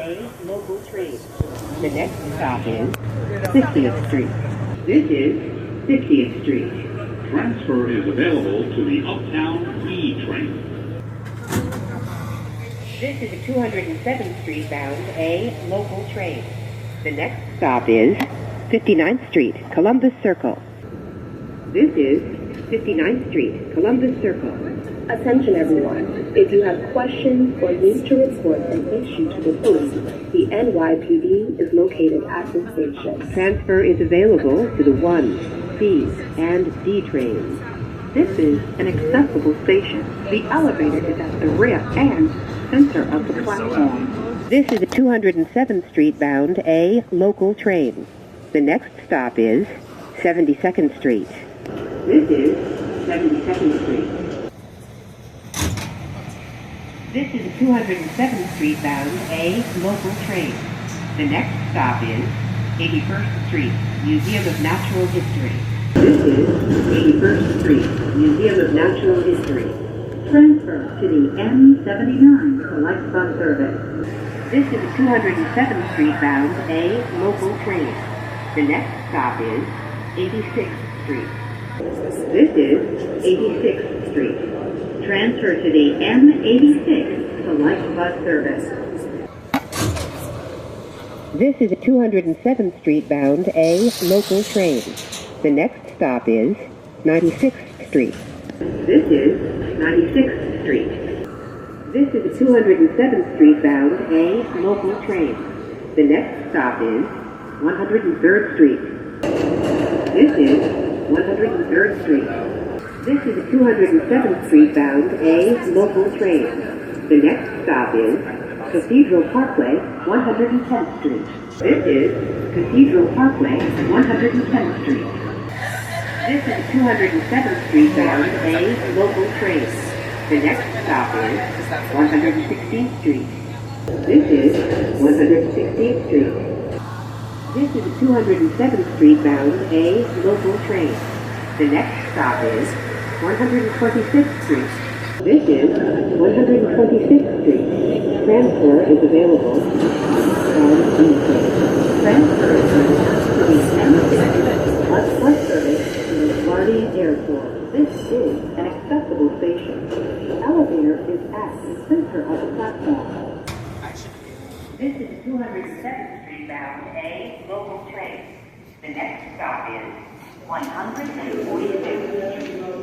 A local train. The next stop is 50th Street. This is 50th Street. Transfer is available to the Uptown E train. This is a 207th Street bound A local train. The next stop is 59th Street, Columbus Circle. This is 59th Street, Columbus Circle. Attention everyone, if you have questions or need to report an issue to the police, the NYPD is located at the station. Transfer is available to the 1, B, and D trains. This is an accessible station. The elevator is at the rear and center of the platform. This is a 207th Street bound A local train. The next stop is 72nd Street. This is 72nd Street. This is a 207th Street bound A local train. The next stop is 81st Street, Museum of Natural History. This is 81st Street, Museum of Natural History. Transfer to the M79 Select Bus Service. This is a 207th Street bound A local train. The next stop is 86th Street. This is 86th Street. Transfer to the M86 Select Bus Service. This is a 207th Street bound A local train. The next stop is 96th Street. This is 96th Street. This is a 207th Street bound A local train. The next stop is 103rd Street. This is 103rd Street. This is a 207th Street bound A local train. The next stop is Cathedral Parkway, 110th Street. This is Cathedral Parkway, 110th Street. This is a 207th Street bound A local train. The next stop is 116th Street. This is 116th Street. This is a 207th Street bound A local train. The next stop is 126th Street. This is 126th Street. Transfer is available on D train. Transfer to the M6 bus service to the LaGuardia Airport. This is an accessible station. The elevator is at the center of the platform. This is a 207th Street bound A local train. The next stop is 146th Street.